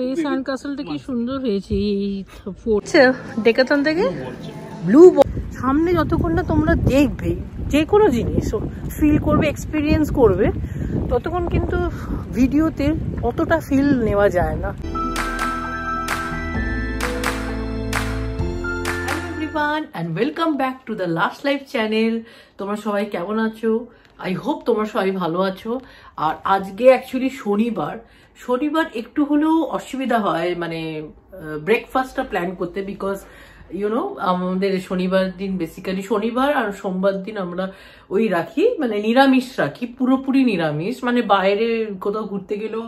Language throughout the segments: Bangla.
এই সান কাসলটা কি সুন্দর হয়েছে এই ফোর্ট ডেকাথন থেকে ব্লু সামনে যতক্ষণ না তোমরা দেখবে যে কোনো জিনিস ফিল করবে এক্সপিরিয়েন্স করবে ততক্ষণ কিন্তু ভিডিওতে অতটা ফিল নেওয়া যায় না। And welcome back to the Last Life channel. তোমরা সবাই কেমন আছো? I hope তোমরা সবাই ভালো আছো। আর আজকে অ্যাকচুয়ালি শনিবার একটু হলেও অসুবিধা হয় মানে ব্রেকফাস্টটা প্ল্যান করতে, বিকজ আমাদের শনিবার দিন বেসিক্যালি শনিবার আর সোমবার দিন আমরা ওই রাখি মানে নিরামিষ রাখি, পুরোপুরি নিরামিষ, মানে বাইরে কোথাও ঘুরতে গেলেও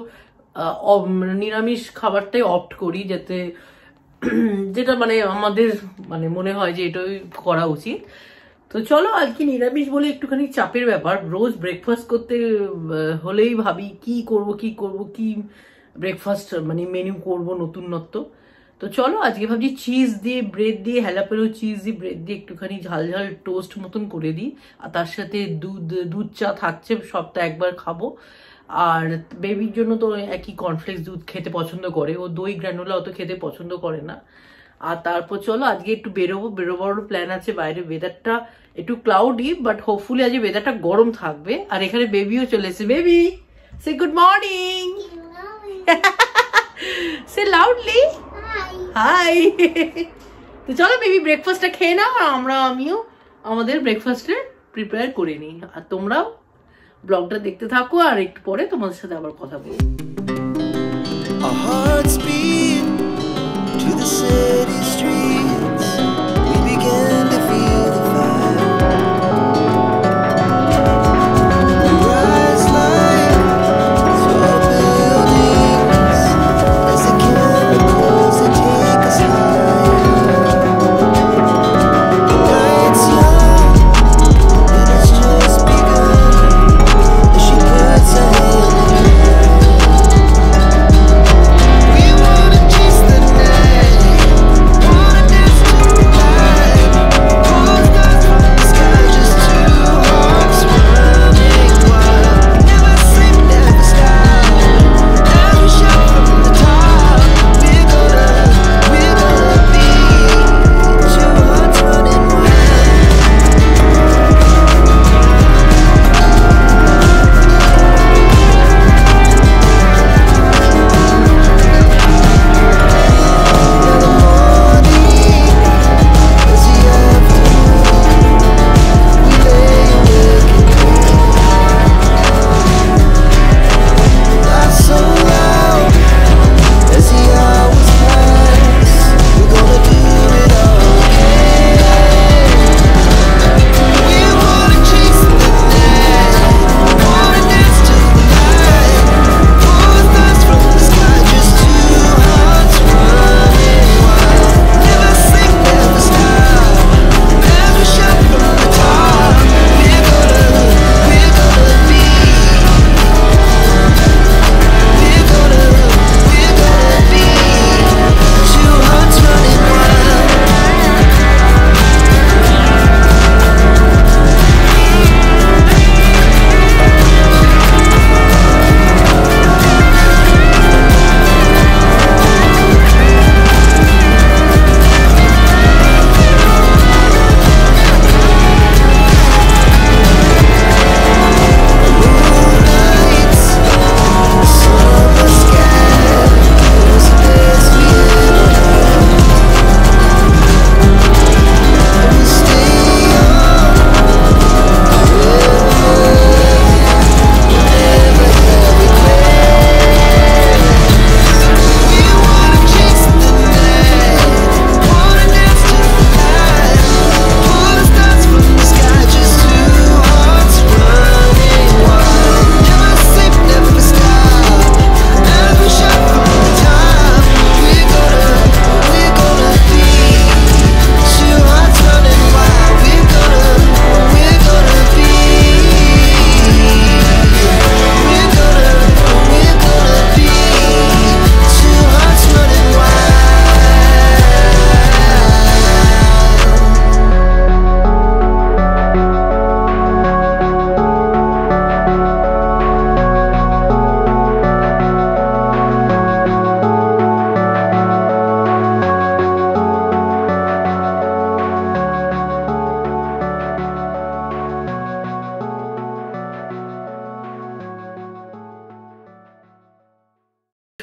নিরামিষ খাবারটাই অপ্ট করি, যাতে যেটা মানে আমাদের মানে মনে হয় যে এটাই করা উচিত। তো চলো আজকে নিরামিষ বলে একটুখানি চাপের ব্যাপার, রোজ ব্রেকফাস্ট করতে হলেই ভাবি কি করব কি ব্রেকফাস্ট মানে মেনু করব নতুনত্ব। তো চলো আজকে ভাবছি চিজ দিয়ে ব্রেড দিয়ে হ্যালাপেনো চিজ দিয়ে ব্রেড দিয়ে একটুখানি ঝাল ঝাল টোস্ট মতন করে দিই, আর তার সাথে দুধ চা থাকছে, সপ্তাহে একবার খাবো। আর বেবির জন্য তো একই কর্নফ্লেক্স দুধ খেতে পছন্দ করে, ও দই গ্রানুলা অত খেতে পছন্দ করে না। আর তারপর চলো আজকে একটু বেরোবারও প্ল্যান আছে। বাইরে ওয়েদারটা একটু ক্লাউডি, বাট হোপফুলি আজকে ওয়েদারটা গরম থাকবে। আর এখানে বেবিও চলে এসেছে। Baby say good morning, say loudly hi. তো চলো বেবি ব্রেকফাস্টটা খেয়ে নাও, আর আমিও আমাদের ব্রেকফাস্টে প্রিপেয়ার করে নিই, আর তোমরাও ব্লগটা দেখতে থাকো, আর একটু পরে তোমাদের সাথে আবার কথা বলবো।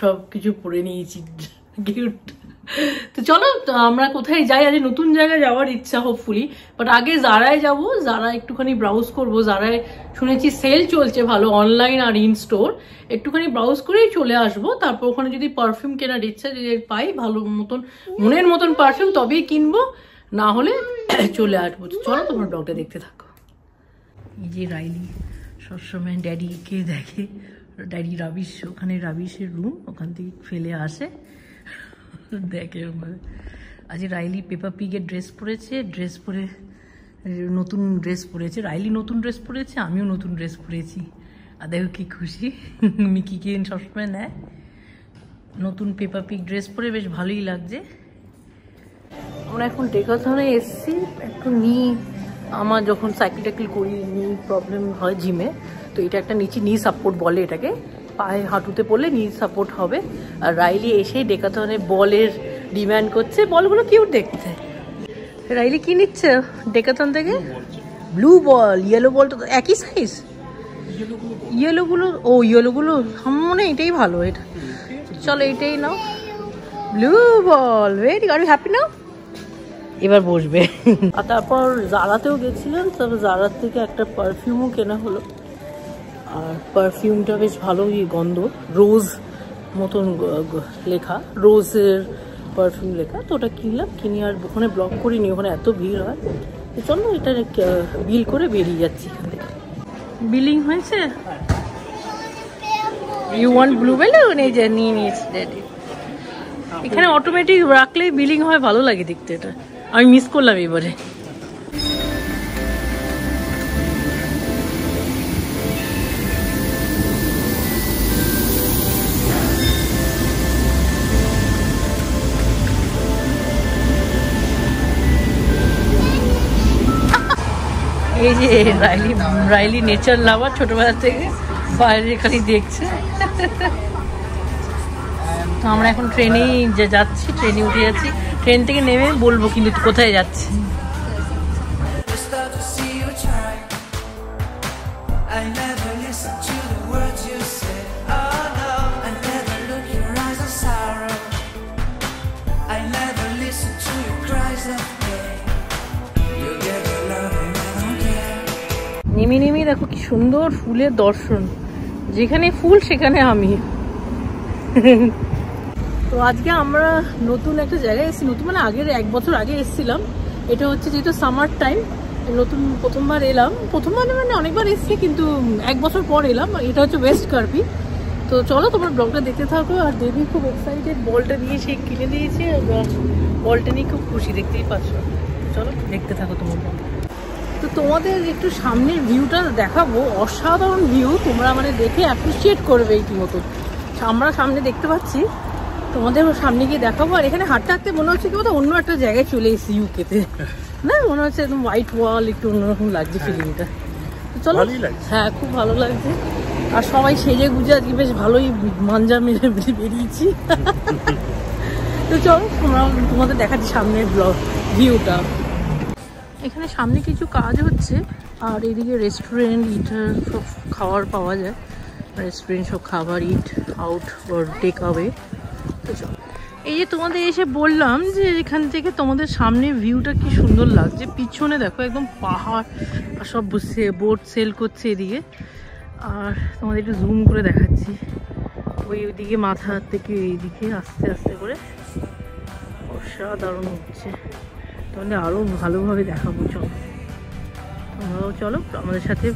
সব কিছু পরে নিয়েছি, কিউট। তো চলো আমরা কোথায় যাই, আজ নতুন জায়গায় যাওয়ার ইচ্ছা হোপফুলি, বাট আগে জারায় যাব, জারা একটুখানি ব্রাউজ করবো। জারায় শুনেছি সেল চলছে ভালো, অনলাইন আর ইন স্টোর, একটুখানি ব্রাউজ করেই চলে আসবো। তারপর ওখানে যদি পারফিউম কেনার ইচ্ছা যদি পাই, ভালো মতন মনের মতন পারফিউম তবেই কিনবো, না হলে চলে আসবো। চলো তোমার ব্লগটা দেখতে থাকো। এই যে রাইলি সবসময় ড্যাডিকে দেখে, ড্যাডি রাবিশ, ওখানে রাবিশের রুম, ওখান থেকে ফেলে আসে দেখে। আজ রাইলি পেপা পিগের ড্রেস পরেছে, ড্রেস পরে নতুন ড্রেস পরেছে, রাইলি নতুন ড্রেস পরেছে, আমিও নতুন ড্রেস পরেছি। আর দেখো কি খুশি, মিকিকে সবসময় নেয়, নতুন পেপা পিগ ড্রেস পরে বেশ ভালোই লাগছে। আমরা এখন ডেকাথনে এসছি, একটু নি আমার যখন সাইকেল টাইকেল করি নি প্রবলেম হয় জিমে, তো এটা একটা নিচে নি সাপোর্ট বলে এটাকে, পায়ে হাঁটুতে পড়লে নি সাপোর্ট হবে। আর রাইলি এসে ডেকাথনে বলের ডিমান্ড করছে, বলগুলো কিউট দেখতে। রাইলি কি নিচ্ছে ডেকাথন থেকে? ব্লু বল, ইয়েলো বল তো একই সাইজ, ইয়েলোগুলো, ও ইয়েলোগুলো আমার মনে হয় এটাই ভালো। এটা চলো এইটাই নাও, blue ball, very are you happy now? এবার বসবে। আর তারপর জারাতেও গেছিলাম, তবে জারার থেকে একটা পারফিউমও কেনা হলো। আর পারফিউমটা বেশ ভালোই গন্ধ, রোজ মতন লেখা, রোজের পারফিউম লেখা। তো ওটা কিনলাম, কিনে আর ওখানে ব্লক করিনি, ওখানে এত ভিড় হয়। তো চলো এটা বিল করে বেরিয়ে যাচ্ছি এখান থেকে। বিলিং হয়েছে? You want blue balloon? এই যে নিয়ে নিয়েছি ড্যাডি। এখানে অটোমেটিক রাখলেই বিলিং হয়, ভালো লাগে দেখতে। এটা আমি মিস করলাম এবারে। এই যে রাইলি নেচার লাভার, ছোটবেলা থেকে বাইরে খালি দেখছে। তো আমরা এখন ট্রেনেই যাচ্ছি, ট্রেনে উঠে যাচ্ছি, ট্রেন থেকে নেমে বলবো কিন্তু কোথায় যাচ্ছি। নেমে নেমে দেখো কি সুন্দর ফুলের দর্শন, যেখানে ফুল সেখানে আমি। তো আজকে আমরা নতুন একটা জায়গায় এসেছি, নতুন মানে আগের 1 বছর আগে এসেছিলাম। এটা হচ্ছে যেহেতু সামার টাইম, নতুন প্রথমবার এলাম, প্রথমবার মানে অনেকবার এসেছি কিন্তু 1 বছর পর এলাম। এটা হচ্ছে ওয়েস্ট কার্বি। তো চলো তোমার ব্লগটা দেখতে থাকো। আর দেবী খুব এক্সাইটেড, বলটা নিয়ে সে কিনে দিয়েছে, বলটা নিয়ে খুব খুশি, দেখতেই পাচ্ছ। চলো দেখতে থাকো তোমার ব্লগ। তো তোমাদের একটু সামনের ভিউটা দেখাবো, অসাধারণ ভিউ, তোমরা মানে দেখে অ্যাপ্রিসিয়েট করবে রীতিমতো। আমরা সামনে দেখতে পাচ্ছি, তোমাদের সামনে গিয়ে দেখাবো। আর এখানে হাঁটতে হাঁটতে মনে হচ্ছে কি বলতো অন্য একটা জায়গায় চলে এসেছি ইউকেতে, না মনে হচ্ছে একদম হোয়াইট ওয়াল, একটু অন্যরকম লাগছে ফিলিংটা। চলো, হ্যাঁ খুব ভালো লাগছে। আর সবাই সেজে গুজে আজকে বেশ ভালোই মাঞ্জা মেরে বেরিয়েছি। তো চলো তোমাদের দেখাচ্ছি সামনের ব্লগ ভিউটা। এখানে সামনে কিছু কাজ হচ্ছে, আর এদিকে রেস্টুরেন্ট, ইটার সব খাবার পাওয়া যায়। রেস্টুরেন্ট সব খাবার, eat out or take away. তো চলো, এই যে তোমাদের এসে বললাম যে এখান থেকে তোমাদের সামনে ভিউটা কি সুন্দর লাগছে। পিছনে দেখো একদম পাহাড়, আর সব বসে বোট সেল করছে এদিকে। আর তোমাদের একটু জুম করে দেখাচ্ছি, ওইদিকে মাথা থেকে এইদিকে আস্তে আস্তে করে অসাধারণ হচ্ছে। তাহলে আরও ভালোভাবে দেখাবো। চলো তোমরাও চলো আমাদের সাথে।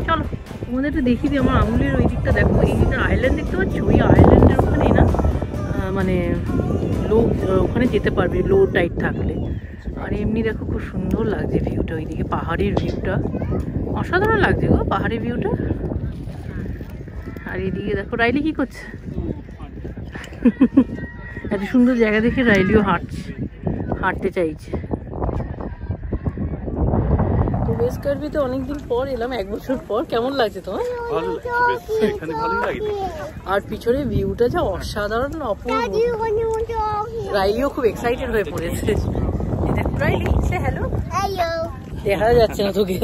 চলো তোমাদের একটু দেখিয়ে দিই। আমার আঙুলের ওই দিকটা দেখো, এই দিকটা আইল্যান্ড দেখতে পাচ্ছি, ওই আইল্যান্ডের ওখানেই না মানে লোক ওখানে যেতে পারবে লো টাইড থাকলে। আর এমনি দেখো খুব সুন্দর লাগছে ভিউটা, ওইদিকে পাহাড়ের ভিউটা অসাধারণ লাগছে গো, পাহাড়ের ভিউটা। আর এদিকে দেখো রাইলি কি করছে, এত সুন্দর জায়গা দেখে রাইলিও হাঁটতে চাইছে। তো ওয়েস্ট কার্বিতে অনেকদিন পর এলাম, 1 বছর পর। কেমন লাগছে তোমার? আর পিছনে ভিউটা যা অসাধারণ, অপূর্ব। রাইলিও খুব এক্সাইটেড হয়ে পড়েছে। রাইলি সে হ্যালো। দেখা যাচ্ছে না তোকে।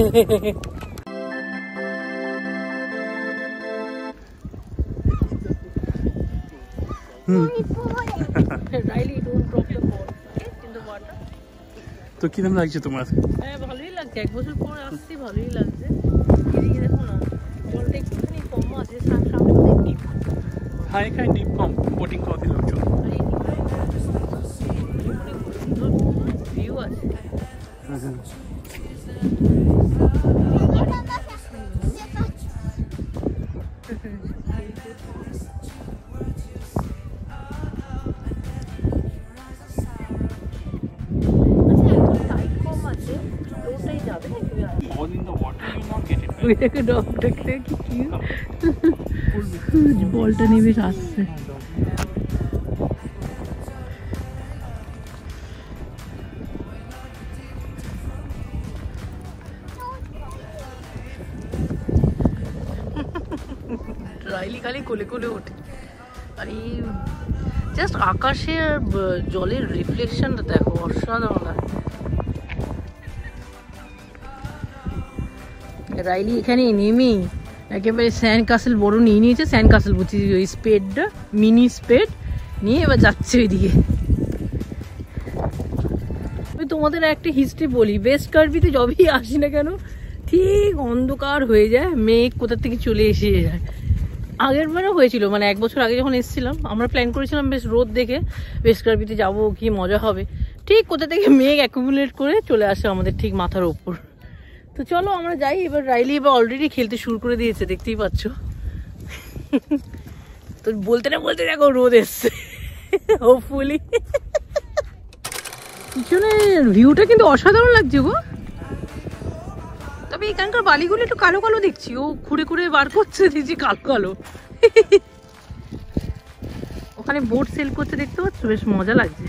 Riley, don't drop the ball, okay, in the water. তো কিরকম লাগছে তোমার? হ্যাঁ ভালোই লাগছে, এক বছর পর আসছি, ভালোই লাগছে। এদিকে দেখো না, জলটা একটুখানি কম আছে, সামনে বোধহয় ডিপ। হ্যাঁ এখানে ডিপ কম, বোটিং করতে লোকজন। সুন্দর ভিউ আছে। বলটা নেমে আসছে। রাইলি খালি কোলে কোলে ওঠে। আর এই জাস্ট আকাশের জলের রিফ্লেকশনটা দেখো, অসাধারণ লাগে। রাইলি এখানে নেমে একেবারে স্যান্ড কাসেল বড় নিয়ে নিয়েছে, স্যান্ড কাসেল বলছি, ওই স্পেডটা, মিনি স্পেড নিয়ে এবার যাচ্ছে ওইদিকে। আমি তোমাদের একটা হিস্ট্রি বলি, ওয়েস্ট কার্বিতে যবেই আসি না কেন ঠিক অন্ধকার হয়ে যায়, মেঘ কোথা থেকে চলে এসে যায়। আগের বারও হয়েছিল, মানে এক বছর আগে যখন এসেছিলাম আমরা প্ল্যান করেছিলাম বেশ রোদ দেখে ওয়েস্ট কার্বিতে যাবো, কি মজা হবে, ঠিক কোথা থেকে মেঘ অ্যাকুমুলেট করে চলে আসে আমাদের ঠিক মাথার ওপর। তো চলো আমরা যাই এবার। রাইলি এবার অলরেডি খেলতে শুরু করে দিয়েছে, দেখতেই পাচ্ছ। তো বলতে না বলতে দেখো রোদ এসছে, হোপফুলি। পিছনে ভিউটা কিন্তু অসাধারণ লাগছে গো। তবে এখানকার বালিগুলো একটু কালো কালো দেখছি, ও ঘুরে ঘুরে বার করছে, দেখছি কালো কালো। ওখানে বোট সেল করতে দেখতে পাচ্ছ, বেশ মজা লাগছে।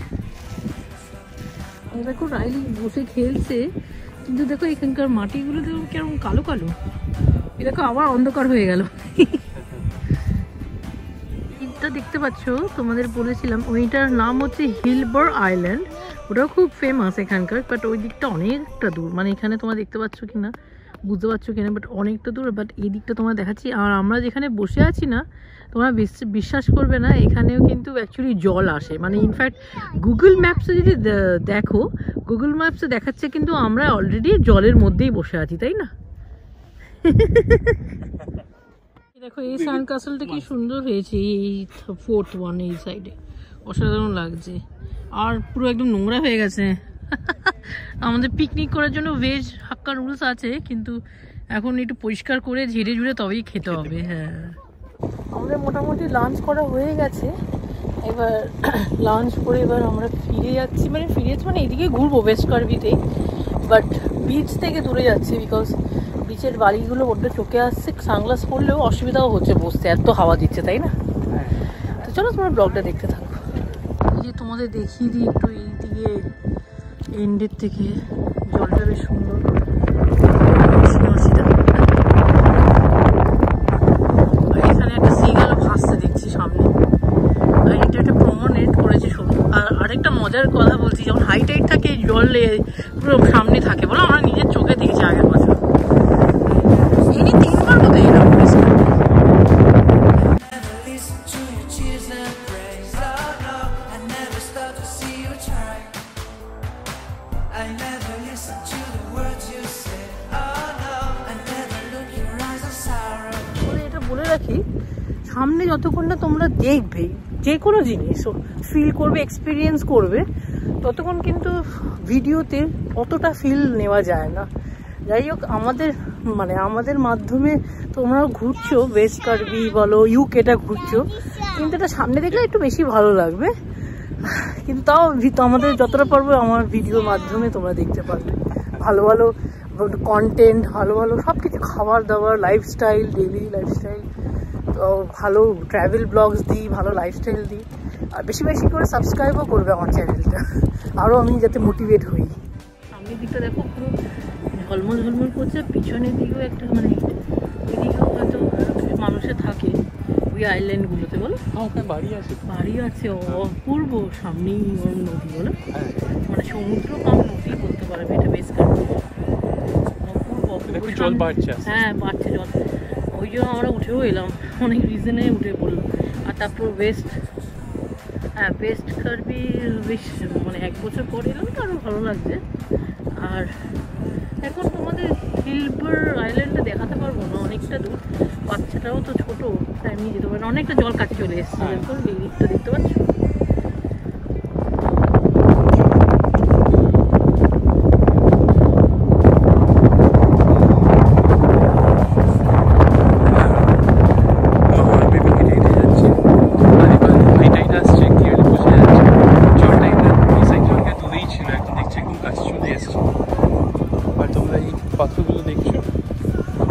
দেখো রাইলি বসে খেলছে, কিন্তু দেখো এখানকার মাটিগুলো দেখো কেমন কালো কালো। এ দেখো আবার অন্ধকার হয়ে গেল। এটা দেখতে পাচ্ছ, তোমাদের বলেছিলাম ওইটার নাম হচ্ছে হিলবার আইল্যান্ড। ওটাও খুব ফেমাস এখানকার, বাট ওই দিকটা অনেকটা দূর, মানে এখানে তোমরা দেখতে পাচ্ছ কিনা বুঝতে পারছো কিনা, বাট অনেকটা দূর। বাট এই দিকটা তোমরা দেখাচ্ছি। আর আমরা যেখানে বসে আছি না, তোমরা বিশ্বাস করবে না, এখানেও কিন্তু অ্যাকচুয়ালি জল আসে। মানে ইনফ্যাক্ট গুগল ম্যাপসে যদি দেখো, গুগল ম্যাপসে দেখাচ্ছে কিন্তু আমরা অলরেডি জলের মধ্যেই বসে আছি, তাই না? দেখো এই স্যান্ড কাসেলটা কি সুন্দর হয়েছে, এই ফোর্থ ওয়ান এই সাইডে, অসাধারণ লাগছে। আর পুরো একদম নোংরা হয়ে গেছে। আমাদের পিকনিক করার জন্য ভেজ হাক্কা রুলস আছে, কিন্তু এখন একটু পরিষ্কার করে ঝেড়ে ঝুড়ে তবেই খেতে হবে। হ্যাঁ, আমাদের মোটামুটি লাঞ্চ করা হয়ে গেছে। এবার লাঞ্চ করে এবার আমরা ফিরে যাচ্ছি, মানে এদিকে ঘুরবো ওয়েস্ট কার্বিতে, বাট বিচ থেকে দূরে যাচ্ছি, বিকজ বিচের বালিগুলো বড্ড চোখে আসছে। সানগ্লাস পরলেও অসুবিধাও হচ্ছে বসতে, এত হাওয়া দিচ্ছে, তাই না? তো চলো তোমার ব্লগটা দেখতে থাকো। এই যে তোমাদের দেখিয়ে দিই একটু এইদিকে এন্ডের থেকে, জলটা বেশ সুন্দর। এখানে একটা সিগাল ভাসতে দেখছি সামনে, আর এটা একটা প্রমোনেট করেছে সব। আর আরেকটা মজার কথা বলছি, যখন হাই টাইড থাকে জলে পুরো সামনে থাকে, বলো আমরা নিজের চোখে দেখেছি আগের বছর। এই 3বার মতো এলাম। সামনে যতক্ষণ না তোমরা দেখবে যে কোনো জিনিস ফিল করবে, এক্সপিরিয়েন্স করবে, ততক্ষণ কিন্তু ভিডিওতে অতটা ফিল নেওয়া যায় না। যাই হোক, আমাদের মাধ্যমে তোমরাও ঘুরছো, ওয়েস্ট কার্বি বলো, ইউকেটা ঘুরছো, কিন্তু এটা সামনে দেখলে একটু বেশি ভালো লাগবে। কিন্তু তাও আমাদের যতটা পারবো আমার ভিডিওর মাধ্যমে তোমরা দেখতে পারবে ভালো ভালো কন্টেন্ট, ভালো ভালো সব কিছু, খাবার দাবার, লাইফস্টাইল, ডেইলি লাইফস্টাইল, তো ভালো ট্রাভেল ব্লগস দিই, ভালো লাইফস্টাইল দিই। আর বেশি বেশি করে সাবস্ক্রাইবও করবে আমার চ্যানেলটা, আরও আমি যাতে মোটিভেট হই। সামনের দিকটা দেখো পুরো ঝলমল ঝলমল করছে, পিছনের দিকেও একটা মানে ওইদিকেও হয়তো মানুষের থাকে ওই আইল্যান্ডগুলোতে, বলো বাড়ি আছে অপূর্ব। সামনেই নদী, বলো মানে সমুদ্র কম নদী বলতে পারবে, এটা বেশ অপূর্ব জল বাড়ছে। হ্যাঁ বাড়ছে জল, ওই জন্য আমরা উঠেও এলাম, অনেক রিজনে উঠে পড়লাম। আর তারপর ওয়েস্ট হ্যাঁ, বেস্ট কার্বি বেশ মানে 1 বছর পরে এলাম তো আরও ভালো লাগছে। আর এখন তোমাদের হিলবার আইল্যান্ডটা দেখাতে পারবো না, অনেকটা দূর, বাচ্চাটাও তো ছোটো, তাই আমি যেতে পারি না। অনেকটা জল কাছে চলে এসেছে, এরপর লিকটা দেখতে পাচ্ছ। পাথরগুলো দেখছো,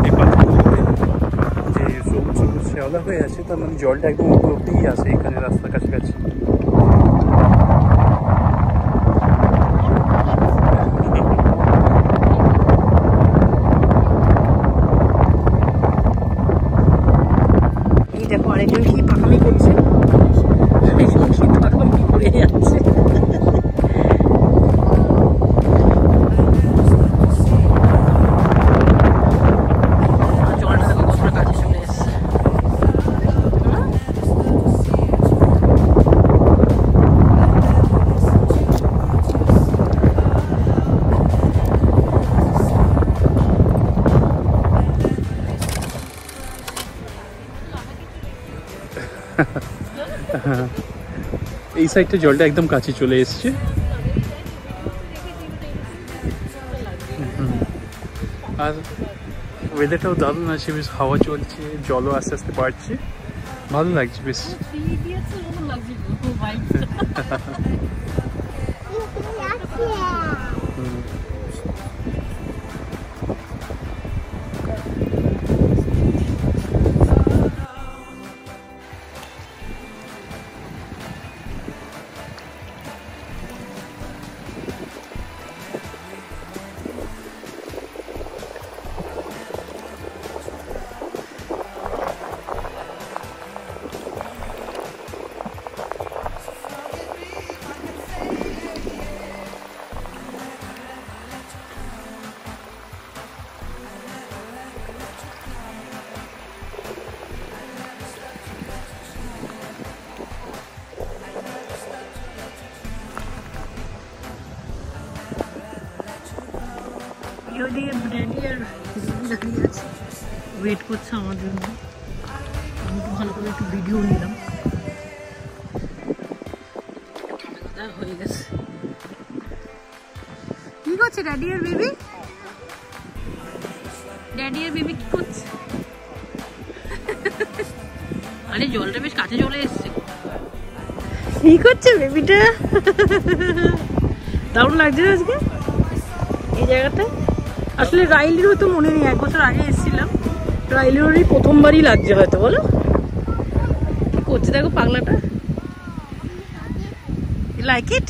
এই পাথরগুলোতে যে সবুজ সবুজ শ্যাওলা হয়ে আছে, তার মানে জলটা একদম উপর অব্দিই আসে এখানে রাস্তার কাছাকাছি। এই দেখো আরেকজন কি পাকামি করছে, পাকামি করে যাচ্ছে। এই সাইডটা জলটা একদম কাছে চলে এসছে। আর ওয়েদারটাও দারুণ আছে, বেশ হাওয়া চলছে, জলও আস্তে আস্তে বাড়ছে, ভালো লাগছে বেশ। ওয়েট করছে আমার জন্য, আমি তো ভালো করে একটু ভিডিও নিলাম। হয়ে গেছে। কি করছে ড্যাডি আর বেবি? ড্যাডি আর বেবি কি করছে? আরে জলটা বেশ কাছে চলে এসছে। কি করছে বেবিটা? দারুণ লাগছে আজকে এই জায়গাটা। আসলে রাইলির হয়তো মনে নেই, 1 বছর আগে এসেছিলাম, রাইলিরই প্রথমবারই লাগছে হয়তো। বলো কি করছে দেখো পাগলাটা। Like it?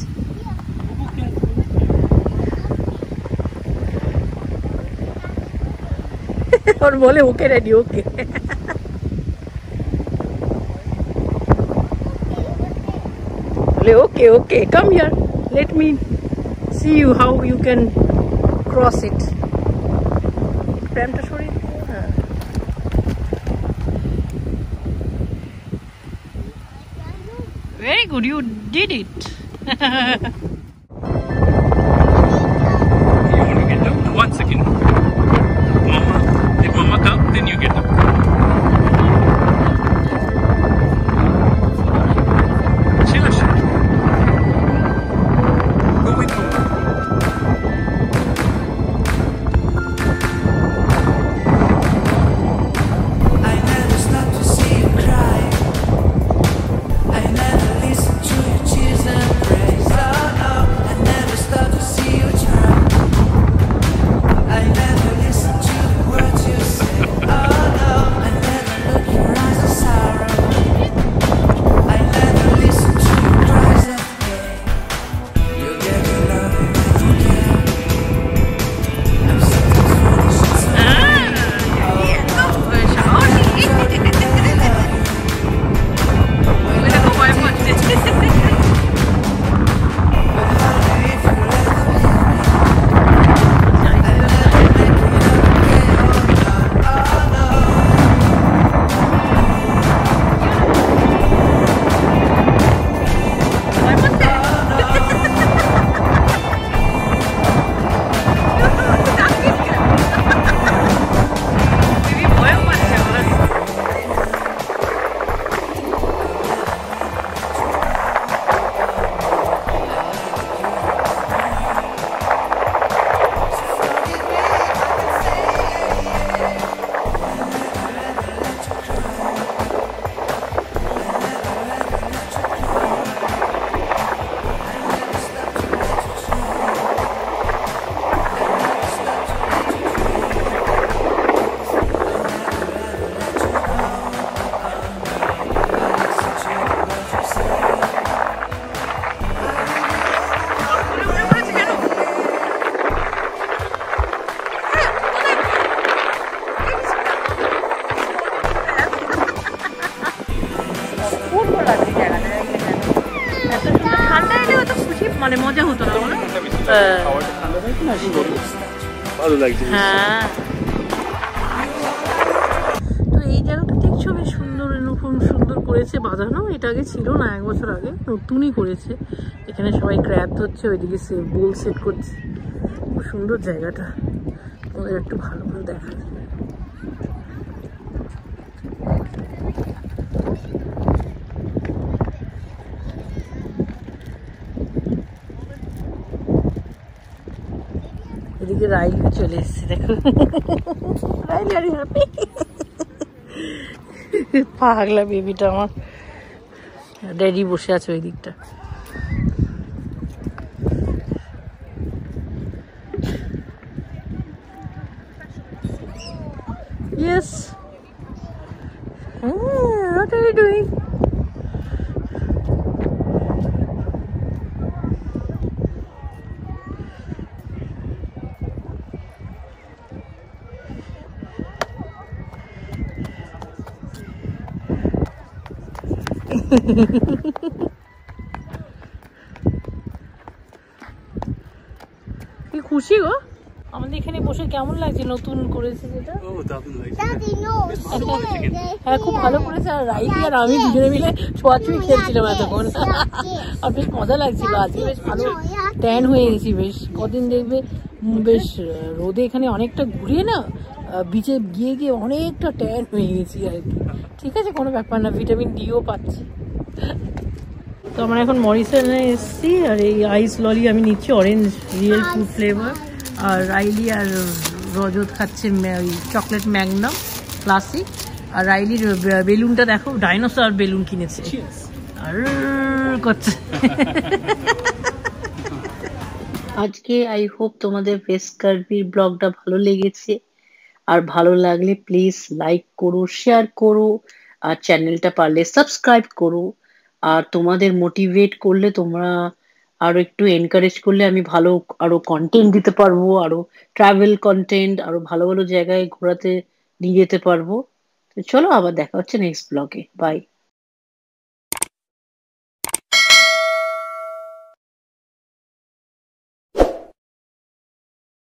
ওর বলে ওকে রেডি, ওকে। বলে okay okay, come here, let me see you how you can cross it. প্রেমটা সরিয়ে দিও। হ্যাঁ, very good, you did it. You want to get up? 1 second. Mama, if Mama come, then you get up. Chill, chill. Go with Mama. I never listen to your tears and praise. Oh, no. ভালো লাগছে বেশ। হ্যাঁ, তো এই জায়গাটা দেখছো বেশ সুন্দর, এরকম সুন্দর করেছে বাঁধানো। এটা আগে ছিল না, 1 বছর আগে নতুনই করেছে। এখানে সবাই ক্র্যাব ধরছে, ওইদিকে বোল সেট করছে। খুব সুন্দর জায়গাটা, তোমাদের একটু ভালো করে দেখা যায়। এদিকে রাইলি চলে এসছে, দেখো রাইলি আর হ্যাপি, পাগলা বেবিটা আমার। ড্যাডি বসে আছে ওই দিকটা। Yes. What are you doing? কি খুশি গো আমাদের এখানে বসে, কেমন লাগছে নতুন করেছে যেটা? ও দারুণ লাগছে। হ্যাঁ খুব ভালো করেছে। আর রাইলি আর আমি দুজনে মিলে ছোঁয়াছুঁই খেলছিলাম এতক্ষণ, আর বেশ মজা লাগছিল। আজকে বেশ ভালো ট্যান হয়ে গেছি বেশ। কদিন দেখবে বেশ রোদে এখানে অনেকটা ঘুরিয়ে না, বিচে গিয়ে গিয়ে অনেকটা ট্যান হয়ে গেছি আর কি। ঠিক আছে, কোনো ব্যাপার না, ভিটামিন ডিও পাচ্ছি। তো আমরা এখন মরিসনে এসেছি, আর এই আইস ললি আমি নিচ্ছি, অরেঞ্জ রিয়েল ফ্রুট ফ্লেভার। আর রাইলি আর রজত খাচ্ছে ওই চকলেট ম্যাগনাম ক্লাসিক। আর রাইলির বেলুনটা দেখো, ডাইনোসর বেলুন কিনেছে আর করছে। আজকে আই হোপ তোমাদের ভেস কার্ভির ব্লগটা ভালো লেগেছে। আর ভালো লাগলে প্লিজ লাইক করো, শেয়ার করো, আর চ্যানেলটা পারলে সাবস্ক্রাইব করো। আর তোমাদের মোটিভেট করলে, তোমরা আরো একটু এনকারেজ করলে আমি ভালো আরো কন্টেন্ট দিতে পারবো, আরো ট্রাভেল কন্টেন্ট, আরো ভালো ভালো জায়গায় ঘোরাতে নিয়ে যেতে পারবো। তো চলো, আবার দেখা হচ্ছে নেক্সট ব্লগে। বাই।